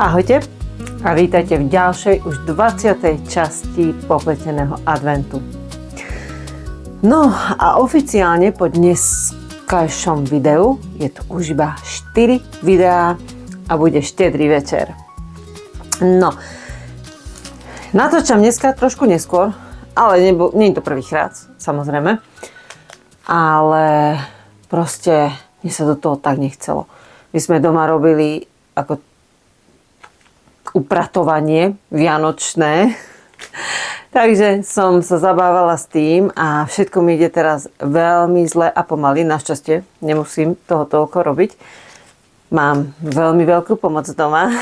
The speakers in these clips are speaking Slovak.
Ahojte a vítajte v ďalšej už 20. časti popleteného adventu. No a oficiálne po dneskajšom videu je to už iba 4 videá a bude štedrý večer. No, natáčam dneska trošku neskôr, ale nie je to prvýkrát, samozrejme. Ale proste mne sa do toho tak nechcelo. My sme doma robili ako upratovanie vianočné. Takže som sa zabávala s tým a všetko mi ide teraz veľmi zle a pomaly. Našťastie nemusím toho toľko robiť. Mám veľmi veľkú pomoc doma.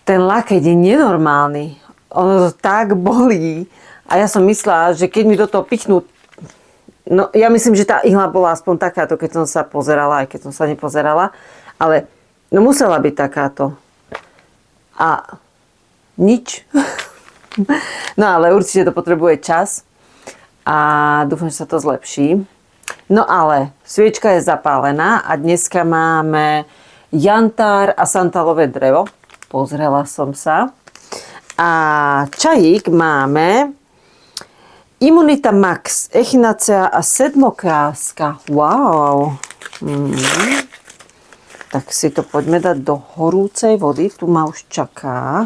Ten lakeť je nenormálny. Ono to tak bolí. A ja som myslela, že keď mi do toho pichnú. No ja myslím, že tá ihla bola aspoň takáto, keď som sa pozerala, aj keď som sa nepozerala. Ale no musela byť takáto. A nič. No ale určite to potrebuje čas a dúfam, že sa to zlepší. No ale sviečka je zapálená a dneska máme jantár a santálové drevo. Pozrela som sa. A čajík máme Imunita Max, Echinacea a sedmokráska. Wow. Tak si to poďme dať do horúcej vody. Tu ma už čaká.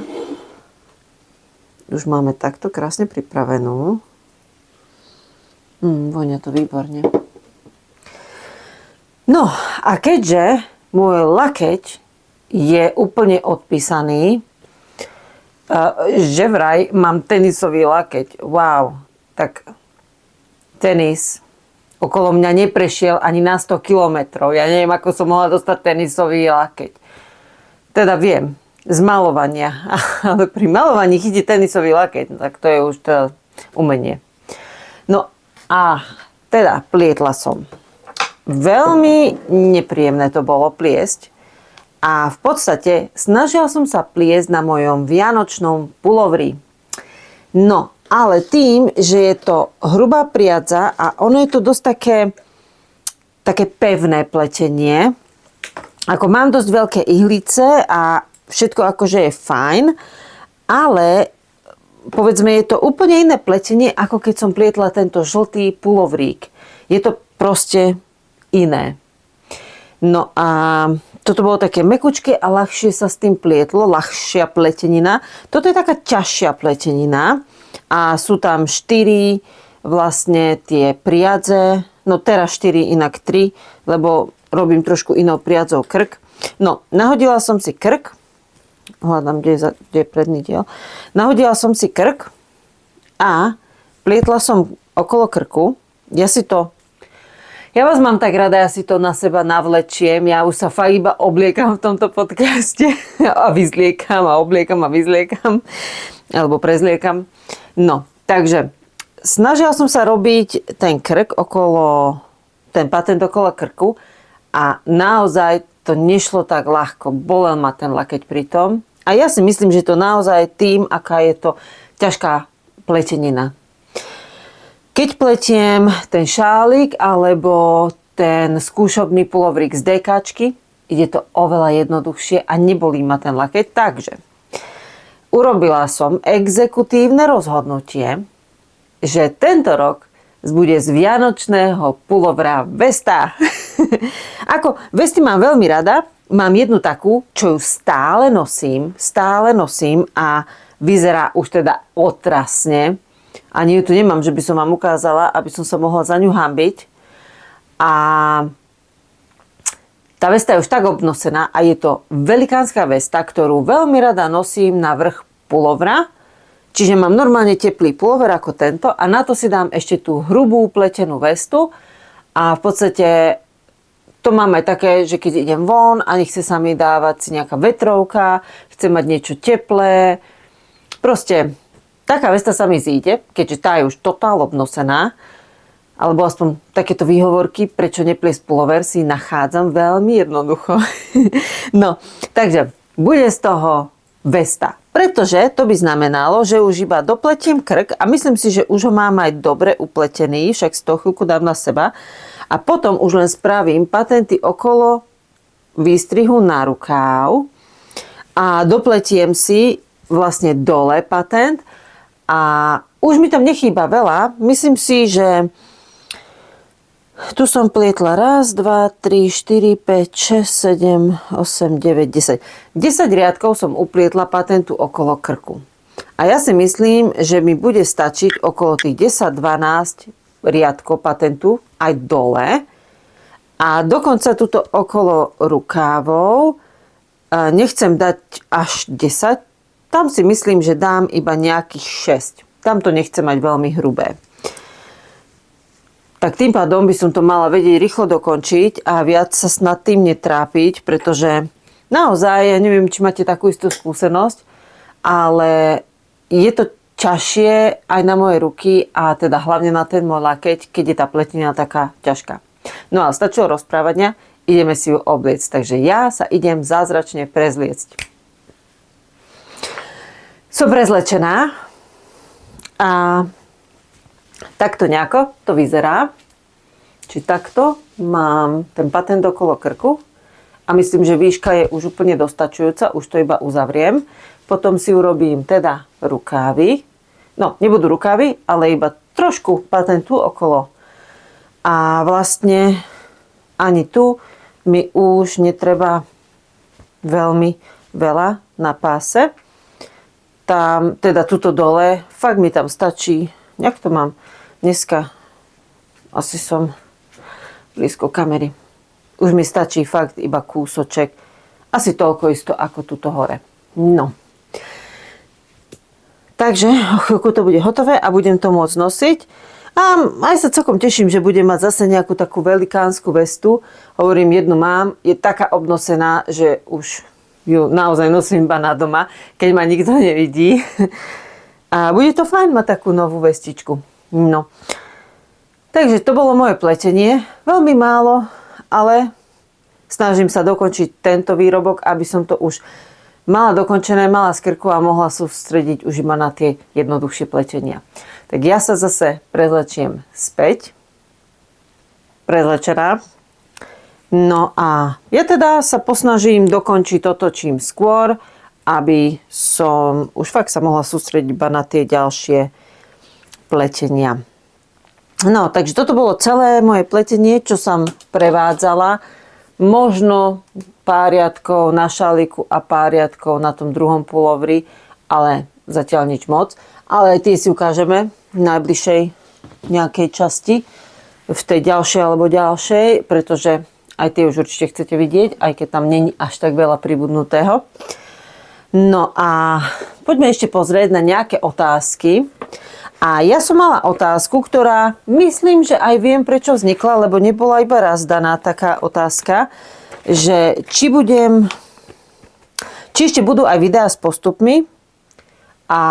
Už máme takto krásne pripravenú. Vonia to výborne. No a keďže môj lakeť je úplne odpísaný, že vraj mám tenisový lakeť. Wow. Tak tenis okolo mňa neprešiel ani na 100 kilometrov. Ja neviem, ako som mohla dostať tenisový lakeť. Teda viem, z malovania. Ale pri malovaní chytí tenisový lakeť. Tak to je už to umenie. No a teda plietla som. Veľmi nepríjemné to bolo pliesť. A v podstate snažila som sa pliesť na mojom vianočnom pulovri. No, ale tým, že je to hrubá priadza a ono je to dosť také pevné pletenie. Ako mám dosť veľké ihlice a všetko akože je fajn, ale povedzme je to úplne iné pletenie, ako keď som plietla tento žltý pulovrík. Je to proste iné. No a toto bolo také mekučké a ľahšie sa s tým plietlo, ľahšia pletenina. Toto je taká ťažšia pletenina. A sú tam 4 vlastne tie priadze, no teraz 4, inak 3, lebo robím trošku inou priadzou krk. No, nahodila som si krk, hľadám, kde je predný diel. Nahodila som si krk a plietla som okolo krku. Ja vás mám tak rada, ja si to na seba navlečiem, ja už sa fakt iba obliekam v tomto podcaste a vyzliekam a obliekam a vyzliekam, alebo prezliekam. No, takže snažila som sa robiť ten patent okolo krku a naozaj to nešlo tak ľahko. Bolel ma ten lakeť pri tom. A ja si myslím, že to naozaj tým, aká je to ťažká pletenina. Keď pletiem ten šálik alebo ten skúšobný pulovrík z DKčky, ide to oveľa jednoduchšie a nebolí ma ten lakeť. Takže urobila som exekutívne rozhodnutie, že tento rok bude z vianočného pulovra vesta. Ako vesty mám veľmi rada, mám jednu takú, čo ju stále nosím a vyzerá už teda otrasne. Ani ju tu nemám, že by som vám ukázala, aby som sa mohla za ňu hanbiť. A tá vesta je už tak obnosená a je to velikánska vesta, ktorú veľmi rada nosím na vrch pulovra. Čiže mám normálne teplý pulover ako tento a na to si dám ešte tú hrubú pletenú vestu. A v podstate to mám aj také, že keď idem von a nechce sa mi dávať si nejaká vetrovka, chcem mať niečo teplé. Proste taká vesta sa mi zíde, keďže tá je už totál obnosená. Alebo aspoň takéto výhovorky, prečo nepliesť pulover, si nachádzam veľmi jednoducho. No, takže bude z toho vesta. Pretože to by znamenalo, že už iba dopletiem krk a myslím si, že už ho mám aj dobre upletený, však z toho chvíľku dám na seba. A potom už len spravím patenty okolo výstrihu na rukáv a dopletiem si vlastne dole patent a už mi tam nechýba veľa. Myslím si, že tu som plietla 1, 2, 3, 4, 5, 6, 7, 8, 9, 10. 10 riadkov som uplietla patentu okolo krku. A ja si myslím, že mi bude stačiť okolo tých 10-12 riadkov patentu aj dole. A dokonca tuto okolo rukávov nechcem dať až 10. Tam si myslím, že dám iba nejakých 6. Tam to nechcem mať veľmi hrubé. Tak tým pádom by som to mala vedieť rýchlo dokončiť a viac sa snad tým netrápiť, pretože naozaj, ja neviem, či máte takú istú skúsenosť, ale je to ťažšie aj na moje ruky a teda hlavne na ten môj lakeť, keď je tá pletenina taká ťažká. No a stačilo rozprávania, ideme si ju obliecť. Takže ja sa idem zázračne prezliecť. Som prezlečená a takto nejako to vyzerá. Či takto mám ten patent okolo krku a myslím, že výška je už úplne dostačujúca, už to iba uzavriem. Potom si urobím teda rukávy. No, nebudú rukávy, ale iba trošku patentu okolo. A vlastne ani tu mi už netreba veľmi veľa na páse. Tam, teda tuto dole, fakt mi tam stačí, jak to mám dneska, asi som blízko kamery. Už mi stačí fakt iba kúsoček, asi toľko isto ako tuto hore. No. Takže o chvíľku to bude hotové a budem to môcť nosiť. A aj sa celkom teším, že budem mať zase nejakú takú velikánsku vestu. Hovorím, jednu mám, je taká obnosená, že už ju naozaj nosím iba na doma, keď ma nikto nevidí. A bude to fajn mať takú novú vestičku. No. Takže to bolo moje pletenie. Veľmi málo, ale snažím sa dokončiť tento výrobok, aby som to už mala dokončené, mala skrku a mohla sústrediť už iba na tie jednoduchšie pletenia. Tak ja sa zase prezlečiem späť. Prezlečená. No a ja teda sa posnažím dokončiť toto čím skôr, aby som už fakt sa mohla sústrediť iba na tie ďalšie pletenia. No, takže toto bolo celé moje pletenie, čo som prevádzala. Možno pár riadkov na šaliku a pár riadkov na tom druhom pulovri, ale zatiaľ nič moc. Ale tie si ukážeme v najbližšej nejakej časti, v tej ďalšej alebo ďalšej, pretože aj tie už určite chcete vidieť, aj keď tam není až tak veľa pribudnutého. No a poďme ešte pozrieť na nejaké otázky. A ja som mala otázku, ktorá myslím, že aj viem, prečo vznikla, lebo nebola iba raz daná taká otázka, že či ešte budú aj videá s postupmi a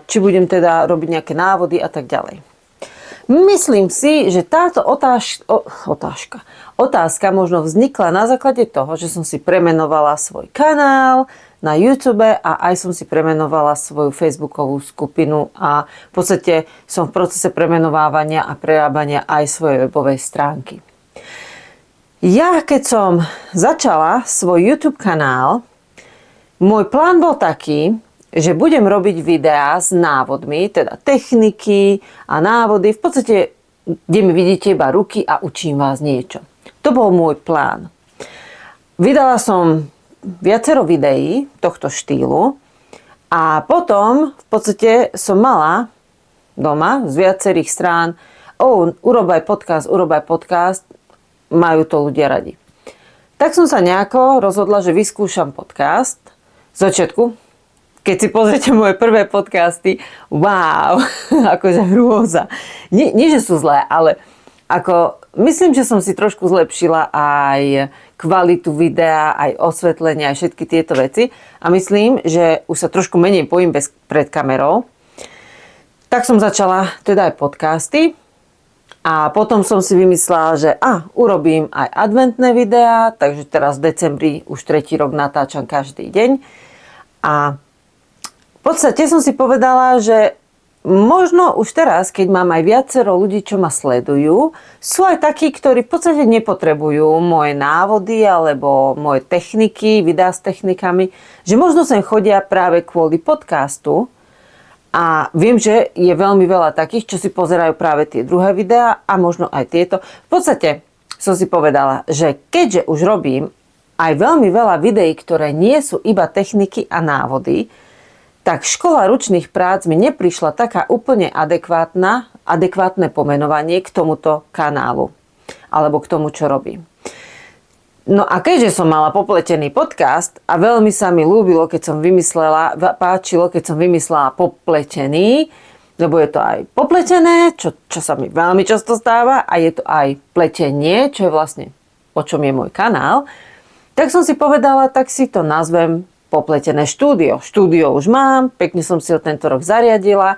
či budem teda robiť nejaké návody a tak ďalej. Myslím si, že táto otázka možno vznikla na základe toho, že som si premenovala svoj kanál na YouTube a aj som si premenovala svoju facebookovú skupinu a v podstate som v procese premenovávania a prerábania aj svojej webovej stránky. Ja keď som začala svoj YouTube kanál, môj plán bol taký, že budem robiť videá s návodmi, teda techniky a návody, v podstate, kde mi vidíte iba ruky a učím vás niečo. To bol môj plán. Vydala som viacero videí tohto štýlu a potom v podstate som mala doma z viacerých strán urob aj podcast, majú to ľudia radi. Tak som sa nejako rozhodla, že vyskúšam podcast. Z začiatku, keď si pozriete moje prvé podcasty, wow, akože hrôza. Nie, že sú zlé, ale myslím, že som si trošku zlepšila aj kvalitu videa, aj osvetlenia, aj všetky tieto veci. A myslím, že už sa trošku menej bojím pred kamerou. Tak som začala teda aj podcasty. A potom som si vymyslela, že urobím aj adventné videá, takže teraz v decembri už 3. rok natáčam každý deň. A v podstate som si povedala, že možno už teraz, keď mám aj viacero ľudí, čo ma sledujú, sú aj takí, ktorí v podstate nepotrebujú moje návody alebo moje techniky, videá s technikami, že možno sem chodia práve kvôli podcastu a viem, že je veľmi veľa takých, čo si pozerajú práve tie druhé videá a možno aj tieto. V podstate som si povedala, že keďže už robím aj veľmi veľa videí, ktoré nie sú iba techniky a návody, tak škola ručných prác mi neprišla taká úplne adekvátne pomenovanie k tomuto kanálu alebo k tomu, čo robím. No a keďže som mala popletený podcast a veľmi sa mi ľúbilo, páčilo, keď som vymyslela popletený, lebo je to aj popletené, čo sa mi veľmi často stáva, a je to aj pletenie, čo je vlastne o čom je môj kanál, tak som si povedala, tak si to nazvem Popletené štúdio. Štúdio už mám, pekne som si ho tento rok zariadila.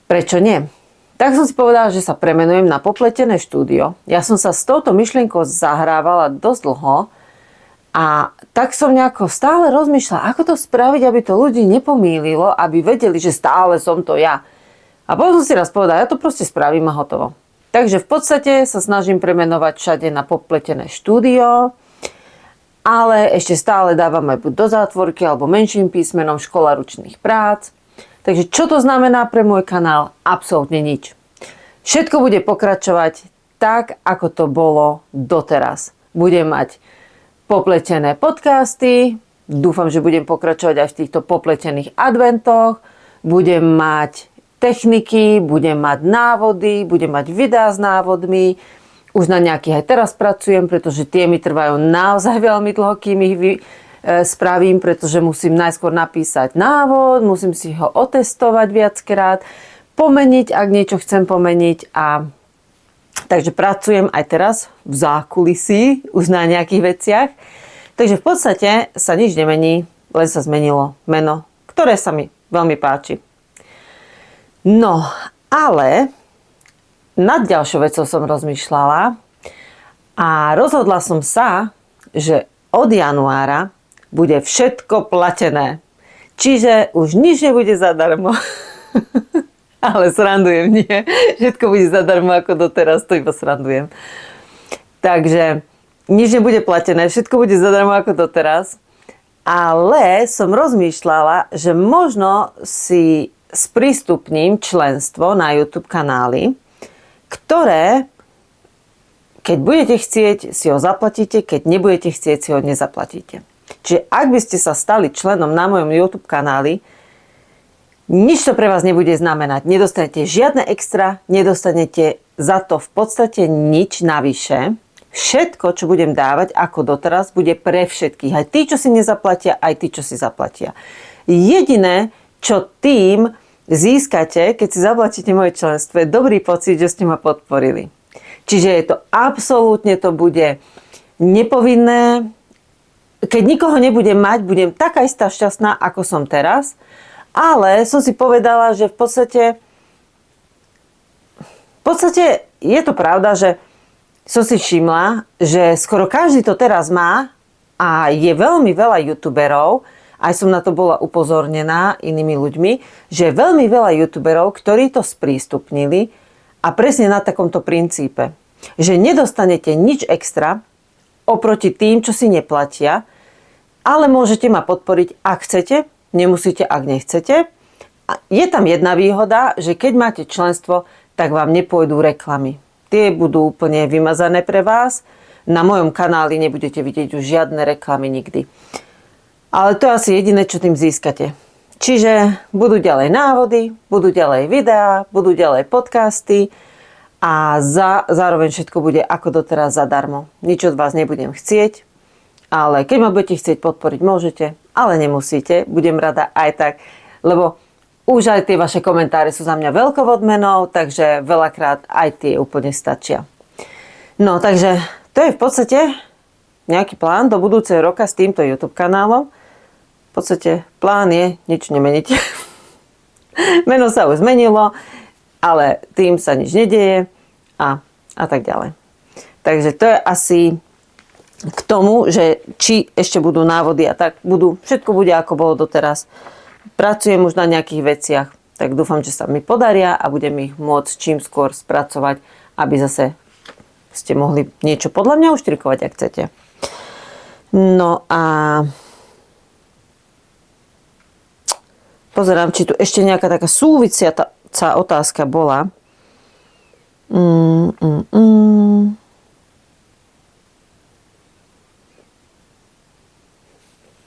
Prečo nie? Tak som si povedala, že sa premenujem na Popletené štúdio. Ja som sa s touto myšlienkou zahrávala dosť dlho a tak som nejako stále rozmýšľala, ako to spraviť, aby to ľudí nepomýlilo, aby vedeli, že stále som to ja. A potom som si raz povedala, ja to proste spravím a hotovo. Takže v podstate sa snažím premenovať všade na Popletené štúdio, ale ešte stále dávam aj buď do zátvorky alebo menším písmenom Škola ručných prác. Takže čo to znamená pre môj kanál? Absolútne nič. Všetko bude pokračovať tak, ako to bolo doteraz. Budem mať popletené podcasty, dúfam, že budem pokračovať aj v týchto popletených adventoch, budem mať techniky, budem mať návody, budem mať videá s návodmi. Už na nejakých aj teraz pracujem, pretože tie mi trvajú naozaj veľmi dlho, kým ich spravím, pretože musím najskôr napísať návod, musím si ho otestovať viackrát, pomeniť, ak niečo chcem pomeniť. Takže pracujem aj teraz v zákulisí, už na nejakých veciach. Takže v podstate sa nič nemení, len sa zmenilo meno, ktoré sa mi veľmi páči. No, ale nad ďalšou vecou som rozmýšľala a rozhodla som sa, že od januára bude všetko platené. Čiže už nič nebude zadarmo. Ale srandujem, nie. Všetko bude zadarmo ako doteraz, to iba srandujem. Takže nič nebude platené, všetko bude zadarmo ako doteraz. Ale som rozmýšľala, že možno si sprístupním členstvo na YouTube kanály, ktoré, keď budete chcieť, si ho zaplatíte, keď nebudete chcieť, si ho nezaplatíte. Čiže ak by ste sa stali členom na mojom YouTube kanáli, nič to pre vás nebude znamenať. Nedostanete žiadne extra, nedostanete za to v podstate nič navyše. Všetko, čo budem dávať ako doteraz, bude pre všetkých. Aj tí, čo si nezaplatia, aj tí, čo si zaplatia. Jediné, čo tým získate, keď si zaplatíte moje členstvo, je dobrý pocit, že ste ma podporili. Čiže je to absolútne, to bude nepovinné. Keď nikoho nebudem mať, budem taká istá šťastná, ako som teraz. Ale som si povedala, že v podstate je to pravda, že som si všimla, že skoro každý to teraz má a je veľmi veľa youtuberov, aj som na to bola upozornená inými ľuďmi, že je veľmi veľa youtuberov, ktorí to sprístupnili a presne na takomto princípe. Že nedostanete nič extra oproti tým, čo si neplatia, ale môžete ma podporiť, ak chcete, nemusíte, ak nechcete. A je tam jedna výhoda, že keď máte členstvo, tak vám nepôjdu reklamy. Tie budú úplne vymazané pre vás. Na mojom kanáli nebudete vidieť už žiadne reklamy nikdy. Ale to je asi jediné, čo tým získate. Čiže budú ďalej návody, budú ďalej videá, budú ďalej podcasty a zároveň všetko bude ako doteraz zadarmo. Nič od vás nebudem chcieť, ale keď ma budete chcieť podporiť, môžete, ale nemusíte. Budem rada aj tak, lebo už aj tie vaše komentáre sú za mňa veľkou odmenou, takže veľakrát aj tie úplne stačia. No, takže to je v podstate nejaký plán do budúceho roka s týmto YouTube kanálom. V podstate plán je nič nemeniť. Meno sa už zmenilo, ale tým sa nič nedieje a tak ďalej. Takže to je asi k tomu, že či ešte budú návody a tak budú, všetko bude ako bolo doteraz. pracujem už na nejakých veciach, tak dúfam, že sa mi podaria a budem ich môcť čím skôr spracovať, aby zase ste mohli niečo podľa mňa uštrikovať, ak chcete. No a pozerám, či tu ešte nejaká taká súvisiaca otázka bola.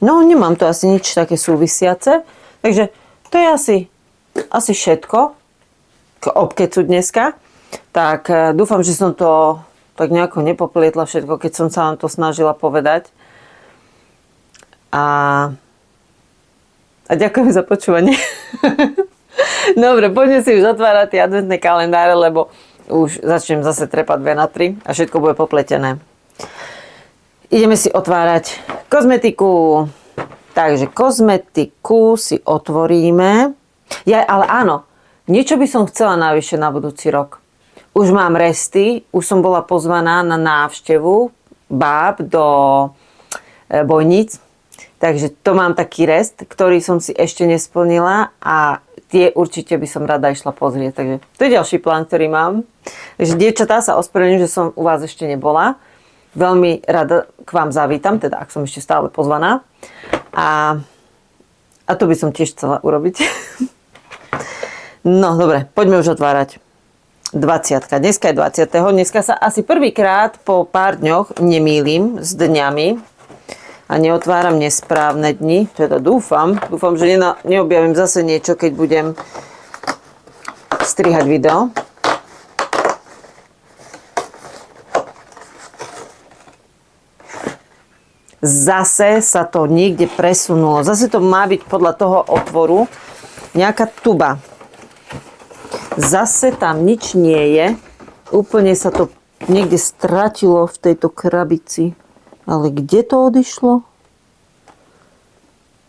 No, nemám tu asi nič také súvisiace. Takže to je asi všetko k obkecu dneska. Tak dúfam, že som to tak nejako nepoplietla všetko, keď som sa vám to snažila povedať. A ďakujem za počúvanie. Dobre, poďme si už otvárať tie adventné kalendáre, lebo už začnem zase trepať 2 na 3 a všetko bude popletené. Ideme si otvárať kozmetiku. Takže kozmetiku si otvoríme. Ale áno, niečo by som chcela navyše na budúci rok. Už mám resty, už som bola pozvaná na návštevu báb do Bojníc. Takže to mám taký rest, ktorý som si ešte nesplnila a tie určite by som rada išla pozrieť. Takže to je ďalší plán, ktorý mám. Takže dievčatá, sa ospravedlňujem, že som u vás ešte nebola. Veľmi rada k vám zavítam, teda ak som ešte stále pozvaná. A to by som tiež chcela urobiť. No, dobre, poďme už otvárať. 20. Dneska je 20. Dneska sa asi prvýkrát po pár dňoch nemýlim s dňami a neotváram nesprávne dni. Teda dúfam, že neobjavím zase niečo, keď budem strihať video. Zase sa to niekde presunulo. Zase to má byť podľa toho otvoru nejaká tuba. Zase tam nič nie je. Úplne sa to niekde stratilo v tejto krabici. Ale kde to odišlo?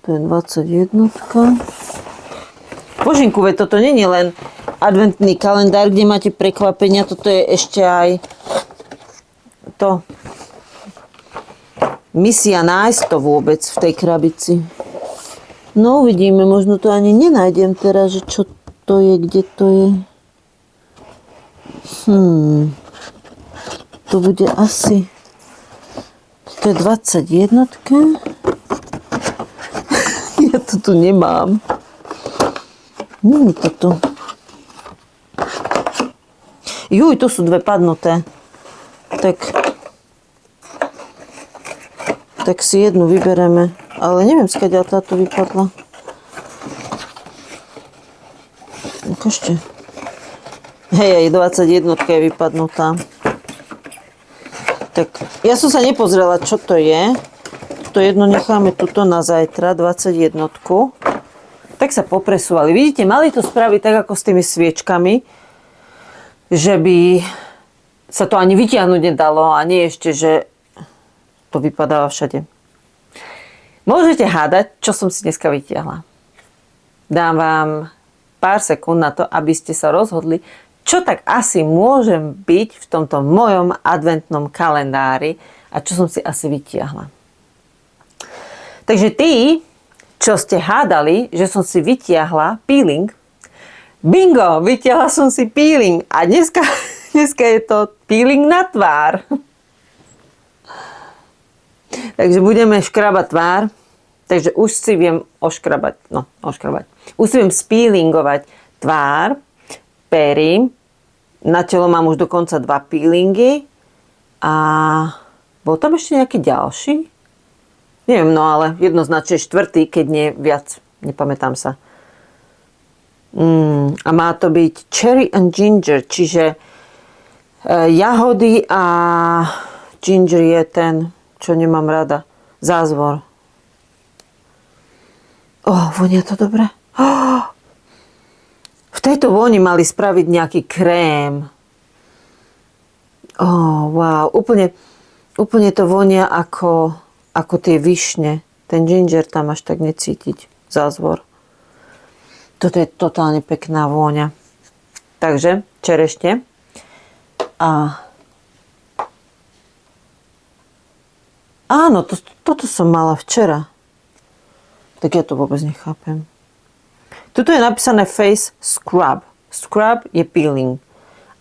To je 21. Božinku, veď toto nie je len adventný kalendár, kde máte prekvapenia. Toto je ešte aj to misia nájsť to vôbec v tej krabici. No uvidíme, možno to ani nenájdem teraz, že čo to je, kde to je. To bude asi... To je 21. Ja to tu nemám. Nie je to tu. Juj, to sú 2 padnuté. Tak si jednu vybereme. Ale neviem, skadiaľ táto vypadla. Ukážte. Hej, 21 je vypadnutá. Tak, ja som sa nepozrela, čo to je. To jedno necháme tuto na zajtra, 21. Tak sa popresúvali. Vidíte, mali to spraviť tak, ako s tými sviečkami, že by sa to ani vytiahnuť nedalo a nie ešte, že to vypadáva všade. Môžete hádať, čo som si dneska vytiahla. Dám vám pár sekúnd na to, aby ste sa rozhodli, čo tak asi môžem byť v tomto mojom adventnom kalendári a čo som si asi vytiahla. Takže tí, čo ste hádali, že som si vytiahla peeling, bingo, vytiahla som si peeling a dneska je to peeling na tvár. Takže budeme škrabať tvár. Takže už si viem oškrabať. Už si viem speelingovať tvár, pery. Na telo mám už dokonca 2 peelingy. A bol tam ešte nejaký ďalší? Neviem, no ale jednoznačne 4., keď nie viac. Nepamätám sa. A má to byť cherry and ginger, čiže jahody a ginger je ten, čo nemám rada. Zázvor. Vonia to dobre. V tejto voni mali spraviť nejaký krém. Wow. Úplne to vonia ako tie višne. Ten ginger tam až tak necítiť. Zázvor. Toto je totálne pekná vôňa. Takže čerešne. Áno, toto som mala včera. Tak ja to vôbec nechápem. Tuto je napísané face scrub. Scrub je peeling.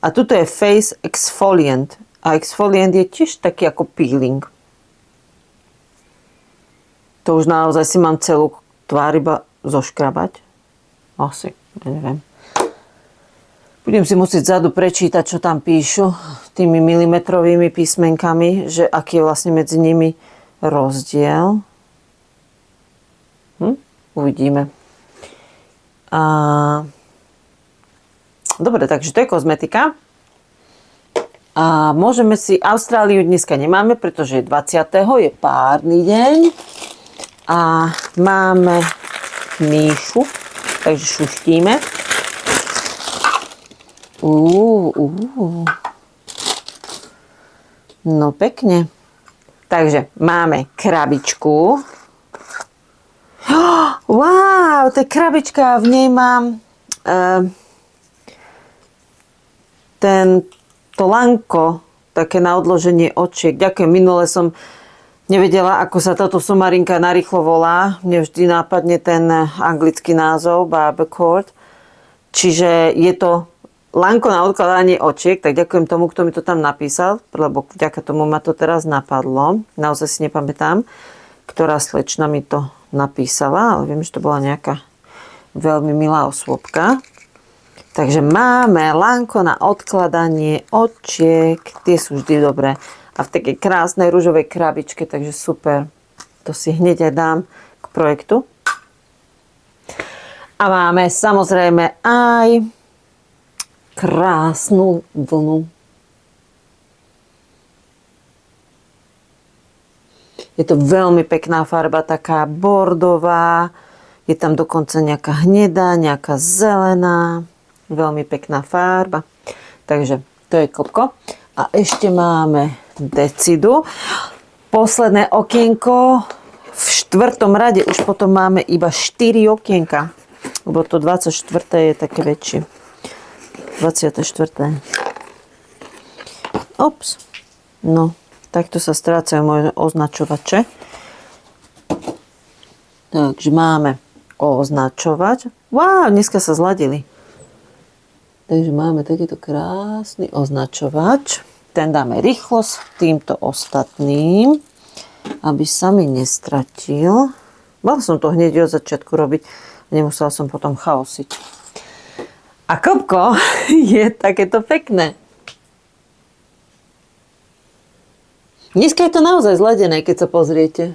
A tuto je face exfoliant. A exfoliant je tiež taký ako peeling. To už naozaj si mám celú tvár iba zoškrabať. Asi, neviem. Budem si musieť vzadu prečítať, čo tam píšu tými milimetrovými písmenkami, že aký je vlastne medzi nimi rozdiel. Uvidíme. Dobre, takže to je kozmetika. A môžeme si... Austráliu dneska nemáme, pretože je 20. je párny deň. A máme Míšu, takže šuštíme. No pekne. Takže máme krabičku. Wow, to je krabička, v nej mám to lanko, také na odloženie očiek. Ďakujem, minule som nevedela, ako sa táto somarinka narýchlo volá. Mne vždy nápadne ten anglický názov, Barbercord. Čiže je to lanko na odkladanie očiek, tak ďakujem tomu, kto mi to tam napísal, lebo vďaka tomu ma to teraz napadlo. Naozaj si nepamätám, ktorá slečna mi to napísala, ale viem, že to bola nejaká veľmi milá osôbka. Takže máme lanko na odkladanie očiek, tie sú vždy dobré. A v takej krásnej ružovej krabičke, takže super. To si hneď aj dám k projektu. A máme samozrejme aj krásnu vlnu. Je to veľmi pekná farba, taká bordová. Je tam dokonca nejaká hnedá, nejaká zelená. Veľmi pekná farba. Takže to je klopko. A ešte máme decidu. Posledné okienko. V 4. rade už potom máme iba 4 okienka. Lebo to 24. je také väčšie. 24. Ops. No, takto sa strácajú moje označovače. Takže máme označovač. Wow, dneska sa zladili. Takže máme takýto krásny označovač. Ten dáme rýchlo s týmto ostatným, aby sa mi nestratil. Mala som to hneď od začiatku robiť. Nemusela som potom chaosiť. A kopko je takéto pekné. Dneska je to naozaj zladené, keď sa pozriete.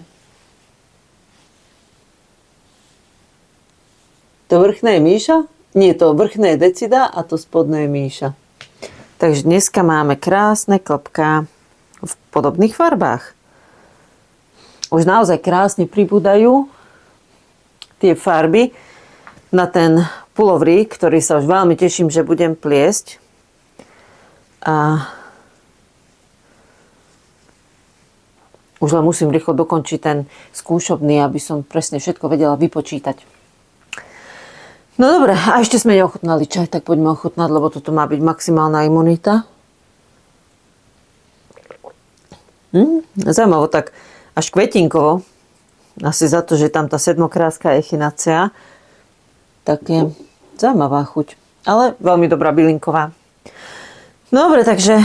To vrchné je Míša? Nie, to vrchné je Decida a to spodné je Míša. Takže dneska máme krásne klopká v podobných farbách. Už naozaj krásne pribúdajú tie farby na ten pulovrík, ktorý sa už veľmi teším, že budem pliesť. A už len musím rýchlo dokončiť ten skúšobný, aby som presne všetko vedela vypočítať. No dobre, a ešte sme neochutnali čaj, tak poďme ochutnať, lebo toto má byť maximálna imunita. Zaujímavo, tak až kvetinkovo. Asi za to, že tam tá sedmokráská echinácea. Tak je zaujímavá chuť. Ale veľmi dobrá bylinková. No dobre, takže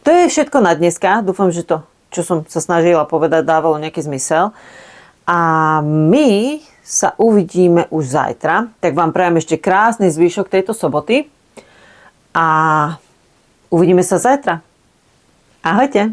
to je všetko na dneska. Dúfam, že to, čo som sa snažila povedať, dávalo nejaký zmysel. A my sa uvidíme už zajtra. Tak vám prajem ešte krásny zvyšok tejto soboty. A uvidíme sa zajtra. Ahojte.